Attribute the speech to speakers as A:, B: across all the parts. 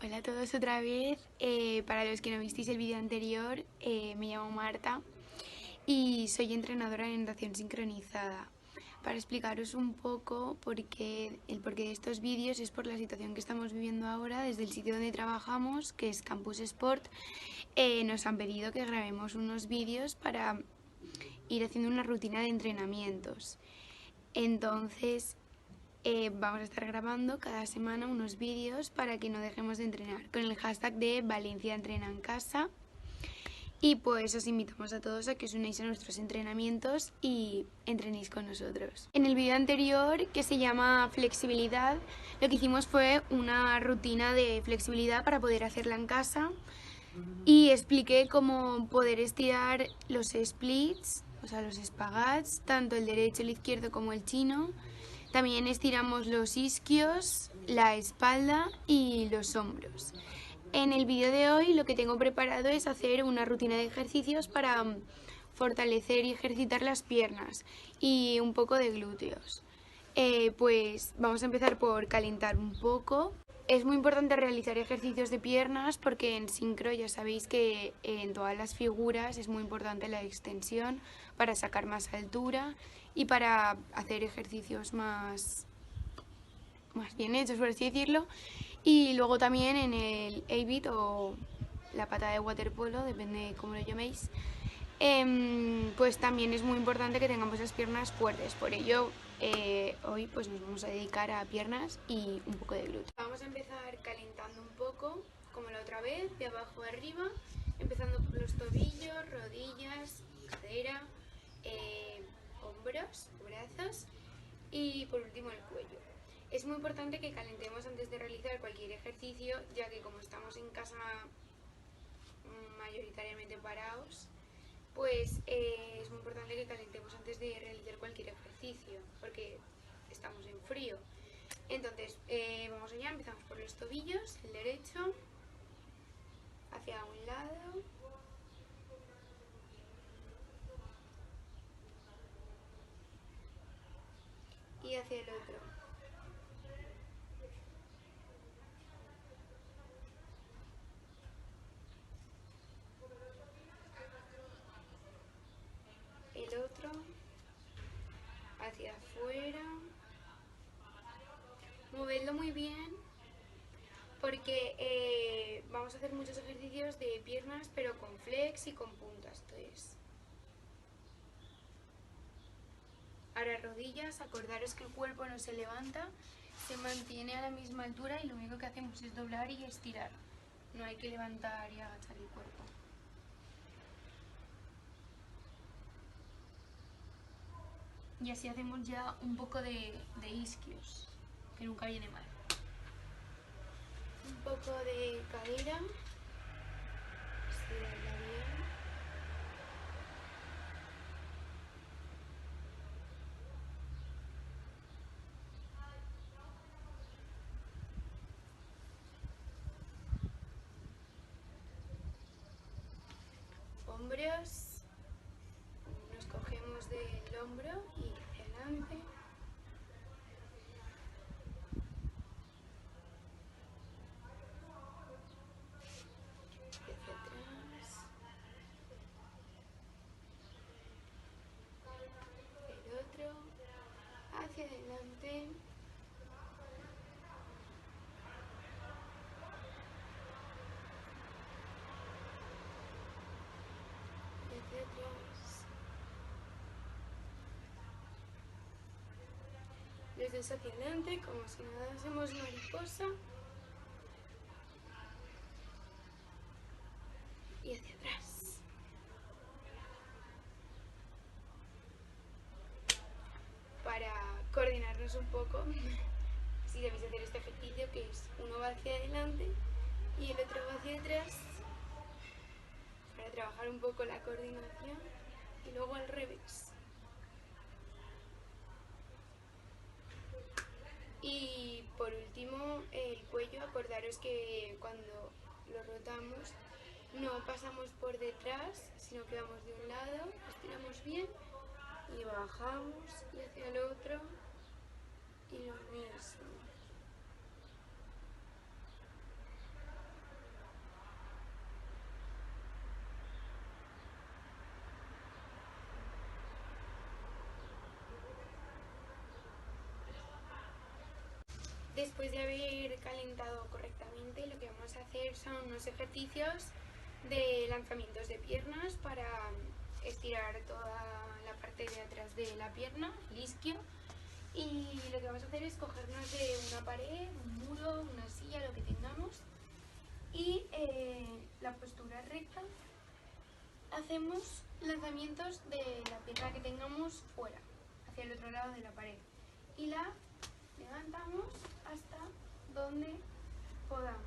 A: Hola a todos otra vez. Para los que no visteis el vídeo anterior, me llamo Marta y soy entrenadora en natación sincronizada. Para explicaros un poco el porqué de estos vídeos es por la situación que estamos viviendo ahora desde el sitio donde trabajamos, que es Campus Sport. Nos han pedido que grabemos unos vídeos para ir haciendo una rutina de entrenamientos. Entonces, vamos a estar grabando cada semana unos vídeos para que no dejemos de entrenar con el hashtag de Valencia Entrena en Casa. Y pues os invitamos a todos a que os unáis a nuestros entrenamientos y entrenéis con nosotros. En el vídeo anterior, que se llama Flexibilidad, lo que hicimos fue una rutina de flexibilidad para poder hacerla en casa y expliqué cómo poder estirar los splits, o sea, los espagats, tanto el derecho, el izquierdo como el chino. También estiramos los isquios, la espalda y los hombros. En el vídeo de hoy lo que tengo preparado es hacer una rutina de ejercicios para fortalecer y ejercitar las piernas y un poco de glúteos. Pues vamos a empezar por calentar un poco. Es muy importante realizar ejercicios de piernas porque en sincro ya sabéis que en todas las figuras es muy importante la extensión para sacar más altura y para hacer ejercicios más bien hechos, por así decirlo. Y luego también en el A-beat o la pata de waterpolo, depende de cómo lo llaméis, pues también es muy importante que tengamos las piernas fuertes. Por ello, hoy pues nos vamos a dedicar a piernas y un poco de glúteo. Vamos a empezar calentando un poco, como la otra vez, de abajo a arriba, empezando por los tobillos, rodillas, cadera, hombros, brazos y por último el cuello. Es muy importante que calentemos antes de realizar cualquier ejercicio, ya que como estamos en casa mayoritariamente parados, pues es muy importante que calentemos antes de realizar cualquier ejercicio, porque estamos en frío. Entonces, vamos allá, empezamos por los tobillos, el derecho, hacia un lado y hacia el otro. El otro, hacia afuera. Movedlo muy bien porque vamos a hacer muchos ejercicios de piernas, pero con flex y con puntas. Entonces, ahora rodillas, acordaros que el cuerpo no se levanta, se mantiene a la misma altura y lo único que hacemos es doblar y estirar. No hay que levantar y agachar el cuerpo. Y así hacemos ya un poco de isquios, que nunca viene mal. Un poco de cadera, estirarla bien. Hombros, nos cogemos del hombro y hacia adelante. Hacia atrás, el otro, hacia adelante, y hacia atrás. Los dos hacia adelante, como si nadásemos mariposa. Y hacia atrás. Para coordinarnos un poco, si debéis hacer este ejercicio, que es uno va hacia adelante y el otro va hacia atrás, para trabajar un poco la coordinación, y luego al revés. Y por último, el cuello, acordaros que cuando lo rotamos no pasamos por detrás, sino que vamos de un lado, estiramos bien y bajamos y hacia el otro y lo mismo. Después de haber calentado correctamente, lo que vamos a hacer son unos ejercicios de lanzamientos de piernas para estirar toda la parte de atrás de la pierna, el isquio. Y lo que vamos a hacer es cogernos de una pared, un muro, una silla, lo que tengamos. Y la postura recta, hacemos lanzamientos de la pierna que tengamos fuera, hacia el otro lado de la pared. Y la levantamos hasta donde podamos.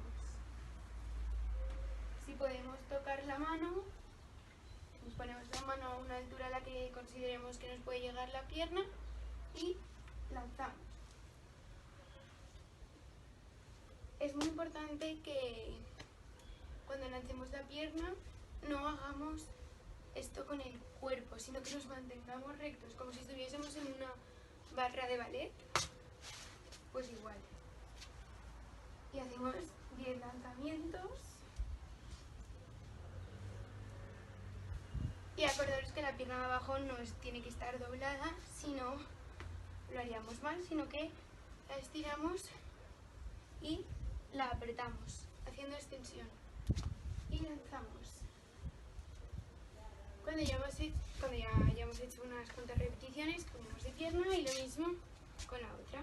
A: Si podemos tocar la mano, nos ponemos la mano a una altura a la que consideremos que nos puede llegar la pierna y lanzamos. Es muy importante que cuando lancemos la pierna no hagamos esto con el cuerpo, sino que nos mantengamos rectos, como si estuviésemos en una barra de ballet, pues igual. Y hacemos 10 lanzamientos. Y acordaros que la pierna de abajo no tiene que estar doblada, sino lo haríamos mal, sino que la estiramos y la apretamos, haciendo extensión. Y lanzamos. Cuando ya hayamos hecho unas cuantas repeticiones, cambiamos de pierna y lo mismo con la otra.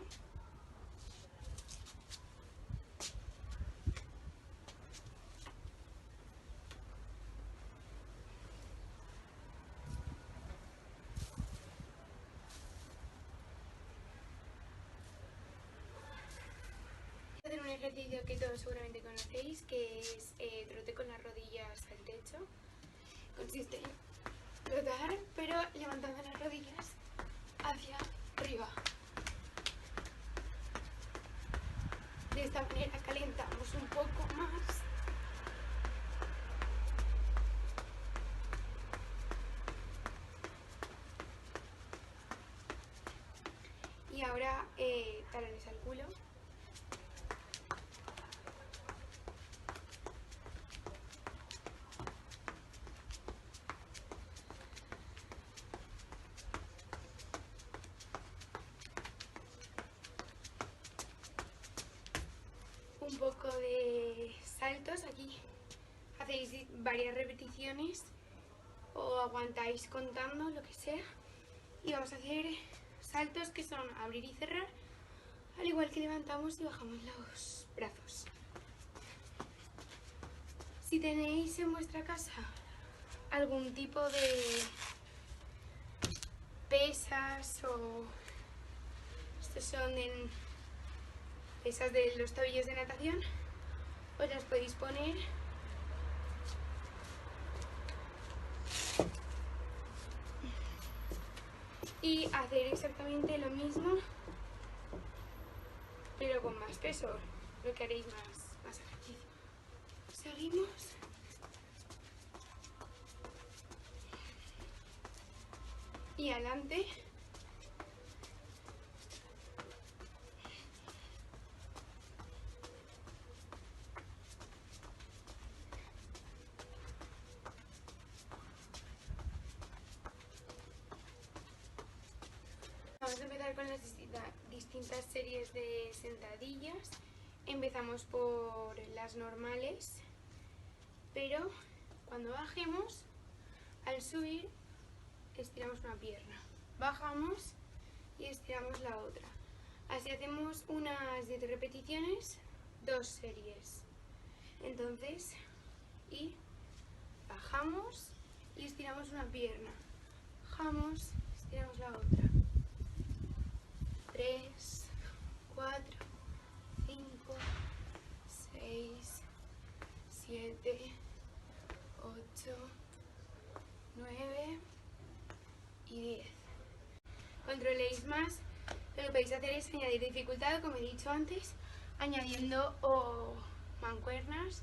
A: Voy a hacer un ejercicio que todos seguramente conocéis, que es trote con las rodillas al techo. Consiste en trotar, pero levantando las rodillas hacia arriba. De esta manera calentamos un poco más. Y ahora talones al culo. Un poco de saltos, aquí hacéis varias repeticiones o aguantáis contando, lo que sea, y vamos a hacer saltos que son abrir y cerrar, al igual que levantamos y bajamos los brazos. Si tenéis en vuestra casa algún tipo de pesas o estos son pesas de los tobillos de natación, os las podéis poner y hacer exactamente lo mismo, pero con más peso, lo que haréis más ejercicio. Seguimos. Y adelante. Vamos a empezar con las distintas series de sentadillas. Empezamos por las normales, pero cuando bajemos, al subir, estiramos una pierna. Bajamos y estiramos la otra. Así hacemos unas 10 repeticiones, 2 series. Entonces, y bajamos y estiramos una pierna. Bajamos, estiramos la otra. 3, 4, 5, 6, 7, 8, 9 y 10. Controléis más. Lo que podéis hacer es añadir dificultad, como he dicho antes, añadiendo o mancuernas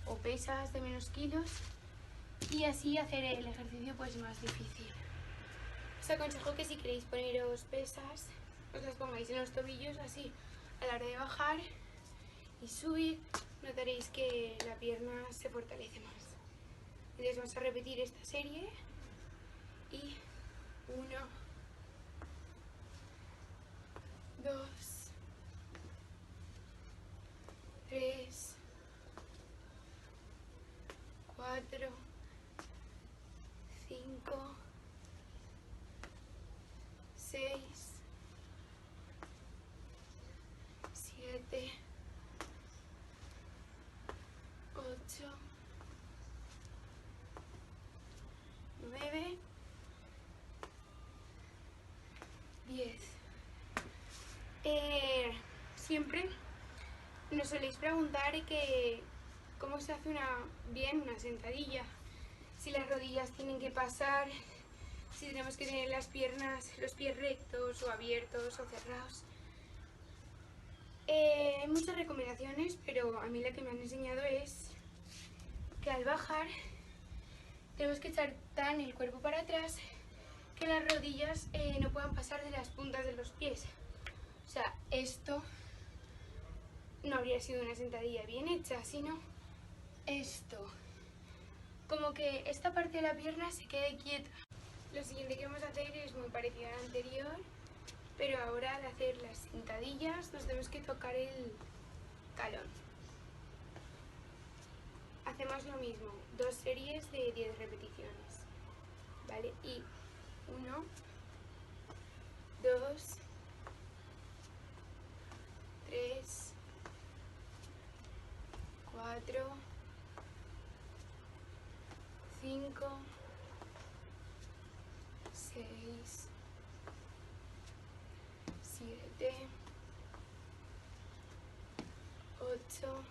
A: o pesas de menos kilos y así hacer el ejercicio pues más difícil. Os aconsejo que si queréis poneros pesas, os las pongáis en los tobillos, así a la hora de bajar y subir notaréis que la pierna se fortalece más. Entonces vamos a repetir esta serie y 1, 2, siempre nos soléis preguntar cómo se hace una sentadilla, si las rodillas tienen que pasar, si tenemos que tener los pies rectos o abiertos o cerrados. Hay muchas recomendaciones, pero a mí la que me han enseñado es que al bajar tenemos que echar tan el cuerpo para atrás que las rodillas no puedan pasar de las puntas de los pies. O sea, esto no habría sido una sentadilla bien hecha, sino esto. Como que esta parte de la pierna se quede quieta. Lo siguiente que vamos a hacer es muy parecido al anterior, pero ahora al hacer las sentadillas nos tenemos que tocar el talón. Hacemos lo mismo, 2 series de 10 repeticiones, ¿vale? Y 1, 2, 3, 4, 5, 6, 7, 8,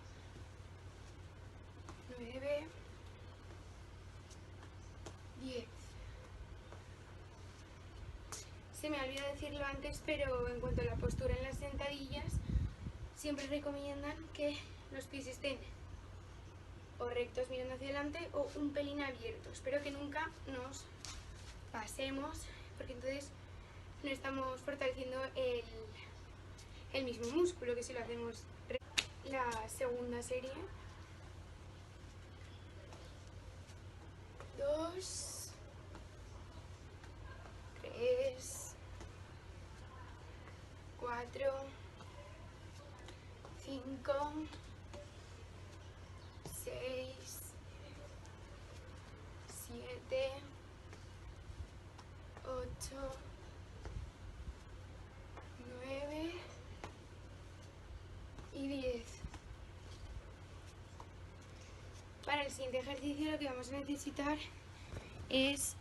A: 9, 10. Se me olvidó decirlo antes, pero en cuanto a la postura en las sentadillas, siempre recomiendan que los pies estén o rectos mirando hacia adelante o un pelín abiertos, pero que nunca nos pasemos, porque entonces no estamos fortaleciendo el mismo músculo que si lo hacemos. La segunda serie, 2, 3, 4, 5, 6, 7, 8, 9 y 10. Para el siguiente ejercicio lo que vamos a necesitar es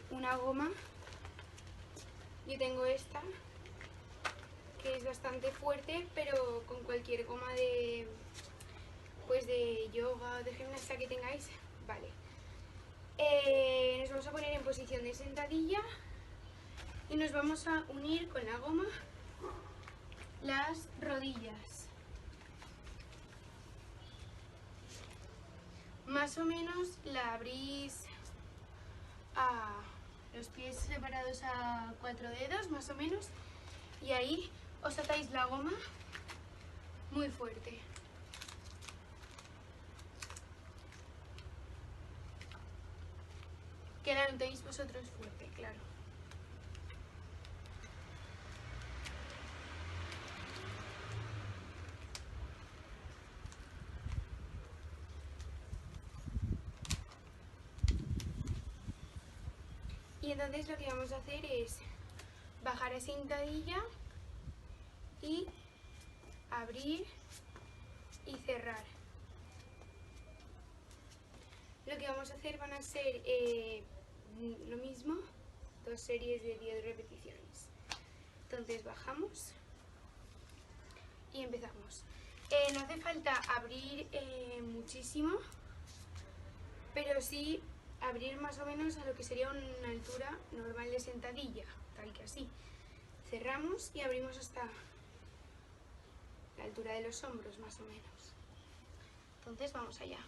A: una goma. Yo tengo esta, que es bastante fuerte, pero con cualquier goma de yoga o de gimnasia que tengáis, vale. Nos vamos a poner en posición de sentadilla y nos vamos a unir con la goma las rodillas. Más o menos la abrís a los pies separados a 4 dedos, más o menos, y ahí os atáis la goma muy fuerte. Que la notéis vosotros fuerte, claro. Y entonces lo que vamos a hacer es bajar a sentadilla y abrir y cerrar. Lo que vamos a hacer van a ser lo mismo, 2 series de 10 repeticiones. Entonces bajamos y empezamos. No hace falta abrir muchísimo, pero sí abrir más o menos a lo que sería una altura normal de sentadilla, tal que así. Cerramos y abrimos hasta la altura de los hombros, más o menos. Entonces vamos allá.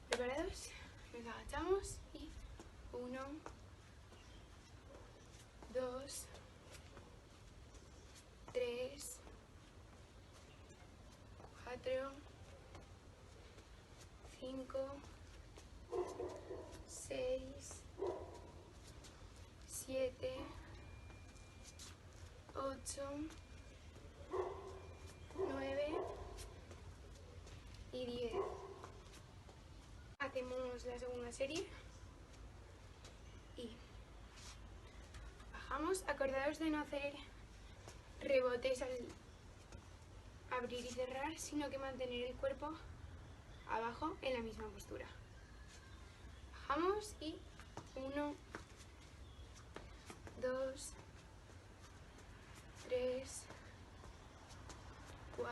A: ¿Preparados? Nos agachamos y 1, 2, 3, 4, 5, 6, 7, 8, 9 y 10. Hacemos la segunda serie y bajamos. Acordaos de no hacer rebotes al abrir y cerrar, sino que mantener el cuerpo abajo en la misma postura. Bajamos y 1, 2,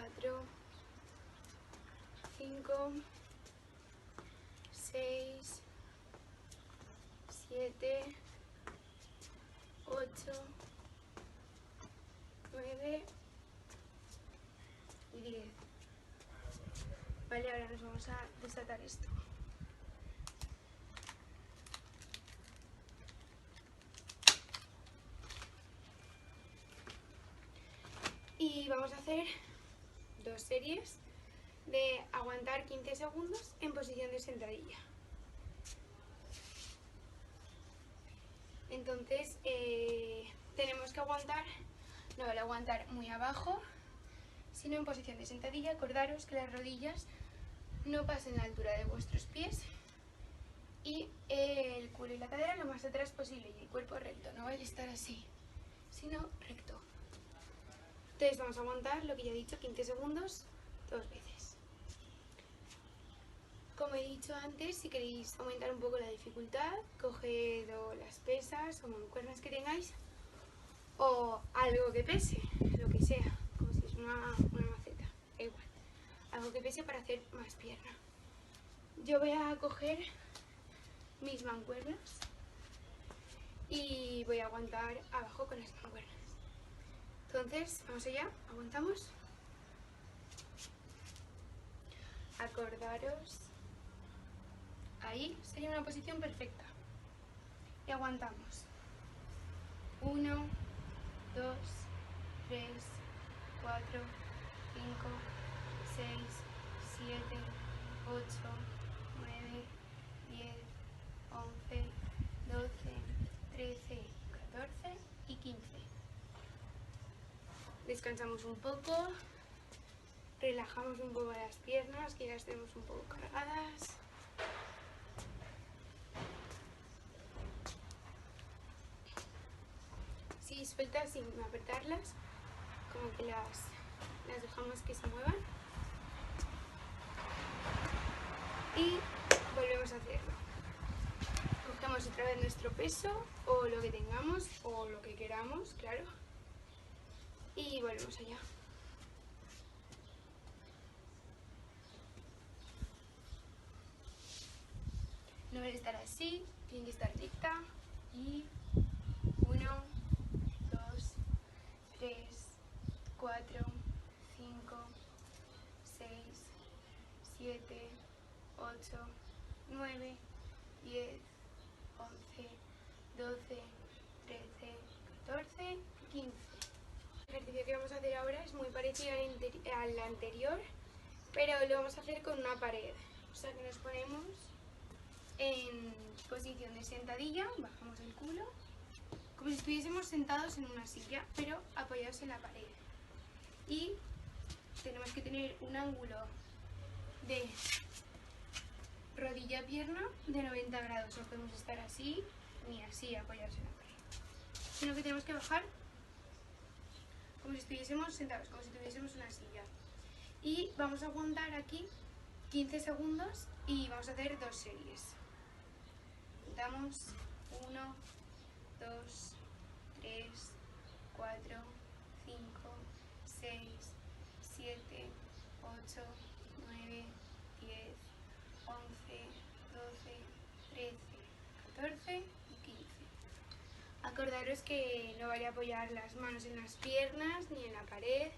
A: 4, 5, 6, 7, 8, 9 y 10. Vale, ahora nos vamos a desatar esto. Y vamos a hacer 2 series de aguantar 15 segundos en posición de sentadilla. Entonces tenemos que aguantar, no vale aguantar muy abajo, sino en posición de sentadilla. Acordaros que las rodillas no pasen la altura de vuestros pies y el culo y la cadera lo más atrás posible y el cuerpo recto. No vais a estar así, sino recto. Entonces vamos a aguantar lo que ya he dicho, 15 segundos, 2 veces. Como he dicho antes, si queréis aumentar un poco la dificultad, coged las pesas o mancuernas que tengáis o algo que pese, lo que sea, como si es una maceta, da igual. Algo que pese para hacer más pierna. Yo voy a coger mis mancuernas y voy a aguantar abajo con las mancuernas. Entonces, vamos allá, aguantamos. Acordaros, ahí sería una posición perfecta. Y aguantamos. 1, 2, 3, 4, 5, 6, 7, 8, 9, 10, 11, 12, 13, 14 y 15. Descansamos un poco, relajamos un poco las piernas, que ya las tenemos un poco cargadas. Sí, sueltas sin apretarlas, como que las dejamos que se muevan. Y volvemos a hacerlo. Cogemos otra vez nuestro peso, o lo que tengamos, o lo que queramos, claro. Y volvemos allá. No debe estar así, tiene que estar recta. Y 1, 2, 3, 4, 5, 6, 7, 8, 9, 10, 11, 12, 13, 14 y 15. El ejercicio que vamos a hacer ahora es muy parecido al anterior, pero lo vamos a hacer con una pared. O sea que nos ponemos en posición de sentadilla, bajamos el culo, como si estuviésemos sentados en una silla, pero apoyados en la pared. Y tenemos que tener un ángulo de rodilla-pierna de 90 grados. No podemos estar así ni así apoyados en la pared, sino que tenemos que bajar como si estuviésemos sentados, como si tuviésemos una silla. Y vamos a aguantar aquí 15 segundos y vamos a hacer 2 series. Contamos 1, 2, 3, 4, 5, 6, 7, 8, 9, 10, 11, 12, 13, 14 y 15. Acordaros que no vale apoyar las manos en las piernas ni en la pared,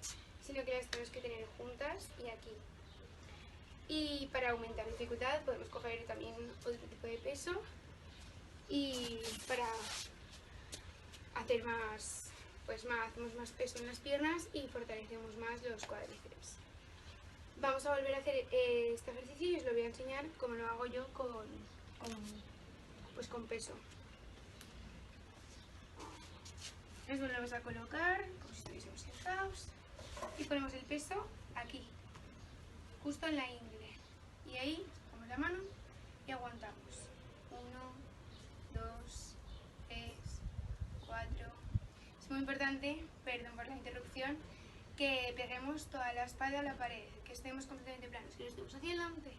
A: sino que las tenemos que tener juntas y aquí. Y para aumentar dificultad podemos coger también otro tipo de peso y para hacer más, hacemos más peso en las piernas y fortalecemos más los cuádriceps. Vamos a volver a hacer este ejercicio y os lo voy a enseñar cómo lo hago yo con peso. Nos volvemos a colocar como si estuviésemos sentados y ponemos el peso aquí, justo en la ingle. Y ahí sacamos la mano y aguantamos. 1, 2, 3, 4. Es muy importante, perdón por la interrupción, que peguemos toda la espalda a la pared, que estemos completamente planos, que no estemos hacia adelante,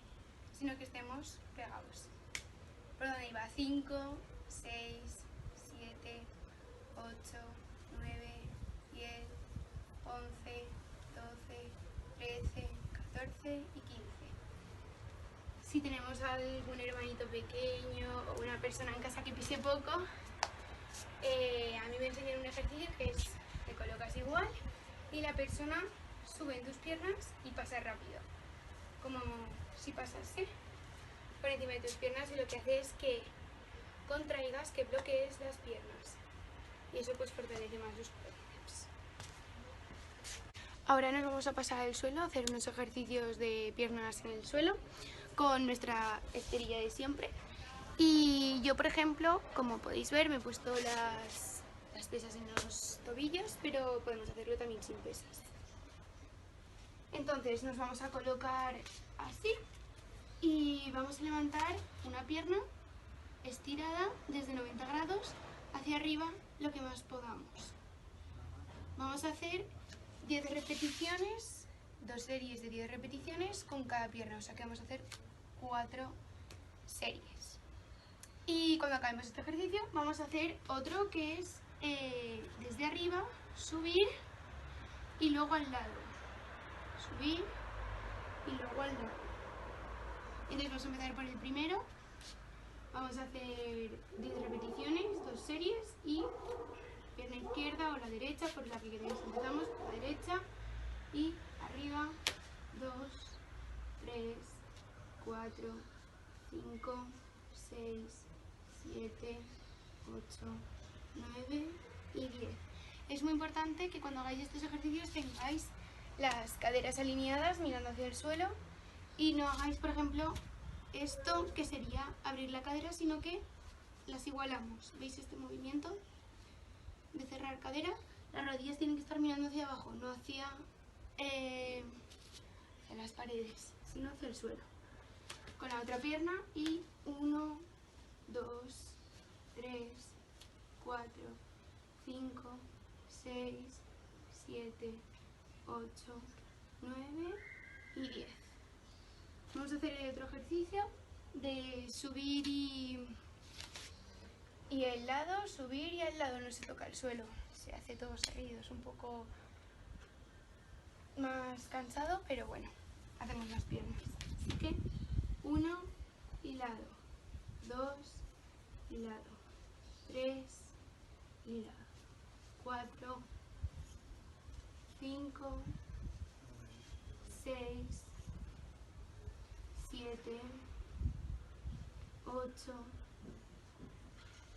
A: sino que estemos pegados. ¿Por dónde iba? 5, 6, 7, 8, 9, 10, 11, 12, si tenemos algún hermanito pequeño o una persona en casa que pise poco, a mí me enseñan un ejercicio que es, te colocas igual y la persona sube en tus piernas y pasa rápido, como si pasase por encima de tus piernas, y lo que hace es que contraigas, que bloquees las piernas, y eso pues fortalece más los cuádriceps. Ahora nos vamos a pasar al suelo, a hacer unos ejercicios de piernas en el suelo con nuestra esterilla de siempre. Y yo, por ejemplo, como podéis ver, me he puesto las pesas en los tobillos, pero podemos hacerlo también sin pesas. Entonces nos vamos a colocar así y vamos a levantar una pierna estirada desde 90 grados hacia arriba lo que más podamos. Vamos a hacer 10 repeticiones, 2 series de 10 repeticiones con cada pierna, o sea que vamos a hacer 4 series. Y cuando acabemos este ejercicio vamos a hacer otro que es desde arriba, subir y luego al lado. Subir y luego al lado. Entonces vamos a empezar por el primero. Vamos a hacer 10 repeticiones, 2 series y pierna izquierda o la derecha, por la que queréis. Empezamos por la derecha y arriba, 2, 3, 4, 5, 6, 7, 8, 9 y 10. Es muy importante que cuando hagáis estos ejercicios tengáis las caderas alineadas mirando hacia el suelo y no hagáis, por ejemplo, esto que sería abrir la cadera, sino que las igualamos. ¿Veis este movimiento de cerrar cadera? Las rodillas tienen que estar mirando hacia abajo, no hacia las paredes, sino hacia el suelo. Con la otra pierna y 1, 2, 3, 4, 5, 6, 7, 8, 9 y 10. Vamos a hacer el otro ejercicio de subir y el lado, subir y al lado, no se toca el suelo, se hace todo seguido, es un poco más cansado, pero bueno, hacemos las piernas. Así que 1 y lado, 2 y lado, 3 y lado, 4, 5, 6, 7, 8,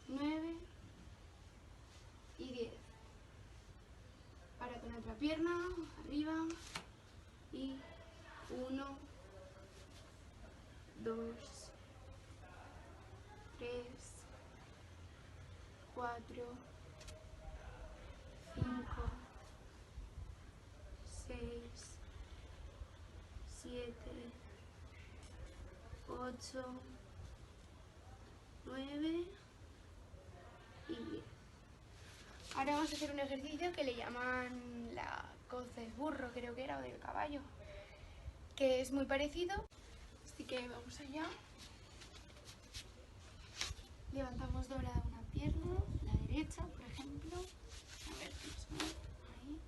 A: 9 y 10. Ahora con la otra pierna, arriba y 1, 2, 3, 4, 5, 6, 7, 8, 9 y 10. Ahora vamos a hacer un ejercicio que le llaman la coz del burro, creo que era, o del caballo, que es muy parecido. Así que vamos allá. Levantamos doblada una pierna, la derecha, por ejemplo. A ver, ahí.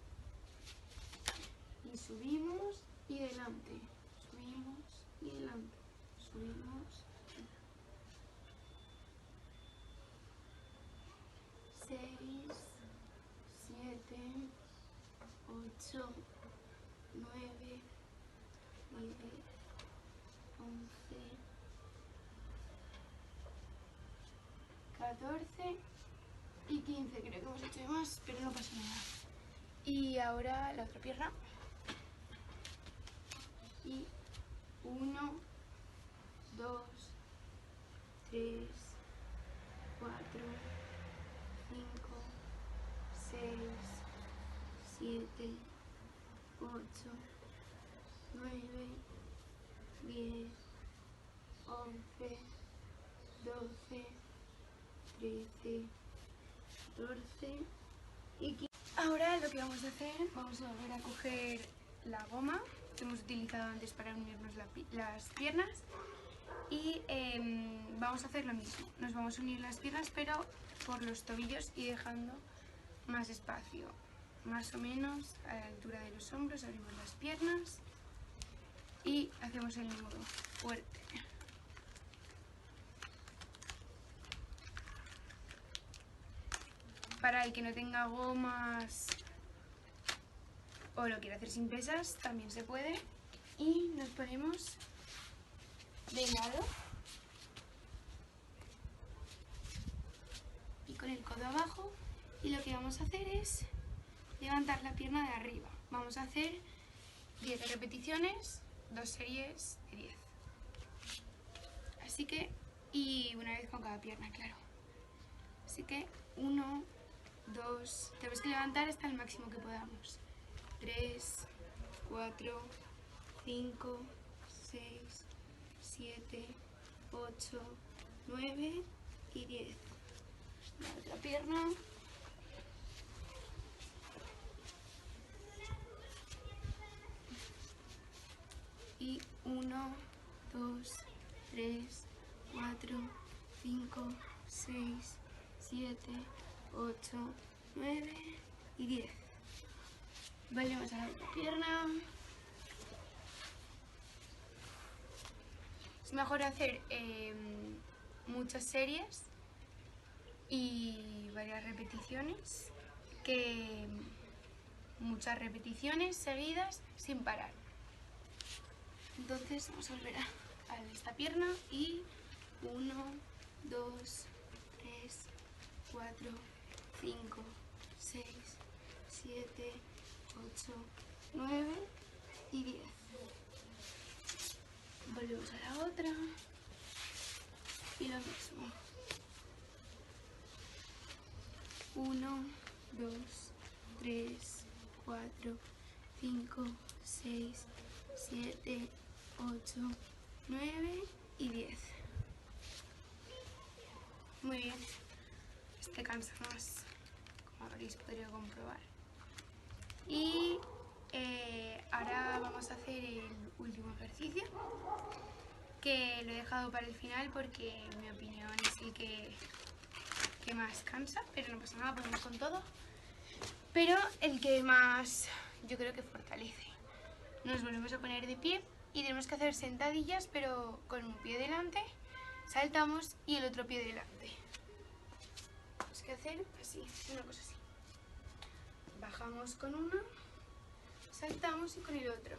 A: Y subimos y delante. Subimos y delante. Subimos. 6, 7, 8, 9, 10, 11, 14 y 15, creo que hemos hecho más, pero no pasa nada. Y ahora la otra pierna. Y 1, 2, 3, 4, 5, 6, 7, 8, 9, 10, 11, 12, 13, 14 y 15. Ahora lo que vamos a hacer, vamos a volver a coger la goma que hemos utilizado antes para unirnos las piernas y vamos a hacer lo mismo. Nos vamos a unir las piernas pero por los tobillos y dejando más espacio, más o menos a la altura de los hombros. Abrimos las piernas y hacemos el nudo fuerte, para el que no tenga gomas o lo quiera hacer sin pesas, también se puede. Y nos ponemos de lado y con el codo abajo, y lo que vamos a hacer es levantar la pierna de arriba. Vamos a hacer 10 repeticiones, 2 series de 10. Así que, y una vez con cada pierna, claro. Así que 1, 2, tenemos que levantar hasta el máximo que podamos. 3, 4, 5, 6, 7, 8, 9 y 10. La otra pierna. Y 1, 2, 3, 4, 5, 6, 7, 8, 9 y 10. Volvemos a la otra pierna. Es mejor hacer muchas series y varias repeticiones que muchas repeticiones seguidas sin parar. Entonces vamos a volver a esta pierna y 1, 2, 3, 4, 5, 6, 7, 8, 9 y 10. Volvemos a la otra y lo mismo. 1, 2, 3, 4, 5, 6, 7, 8, 9 y 10. Muy bien. Este cansa más, como habréis podido comprobar. Y ahora vamos a hacer el último ejercicio, que lo he dejado para el final porque en mi opinión es el que más cansa, pero no pasa nada, podemos con todo. Pero el que más yo creo que fortalece. Nos volvemos a poner de pie y tenemos que hacer sentadillas, pero con un pie delante, saltamos y el otro pie delante. Tenemos que hacer así, una cosa así. Bajamos con uno, saltamos y con el otro.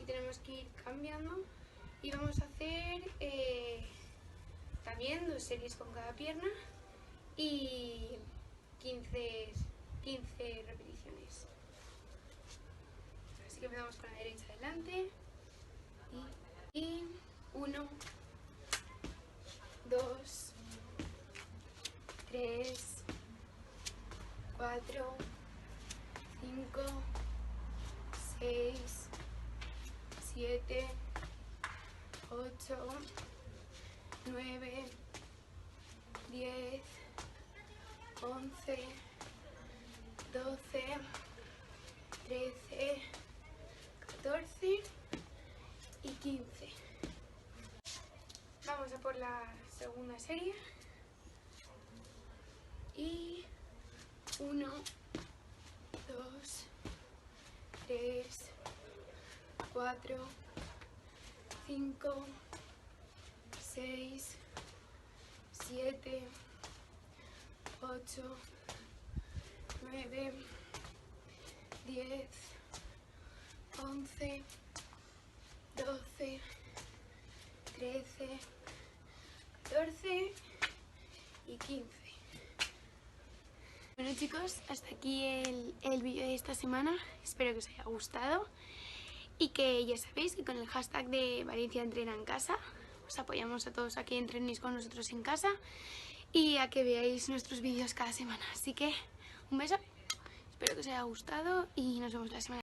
A: Y tenemos que ir cambiando y vamos a hacer también 2 series con cada pierna y 15 repeticiones. Así que empezamos con la derecha adelante y 1, 2, 3, 4, 5, 6, 7, 8, 9, 10, 11, 12, 13, 14 y 15. Vamos a por la segunda serie. Y 1, 2, 3, 4, 5, 6, 7, 8, 9, 10, 11, 12, 13, 14 y 15. Bueno chicos, hasta aquí el vídeo de esta semana. Espero que os haya gustado y que ya sabéis que con el hashtag de Valencia Entrena en Casa os apoyamos a todos a que entrenéis con nosotros en casa y a que veáis nuestros vídeos cada semana. Así que un beso, espero que os haya gustado y nos vemos la semana.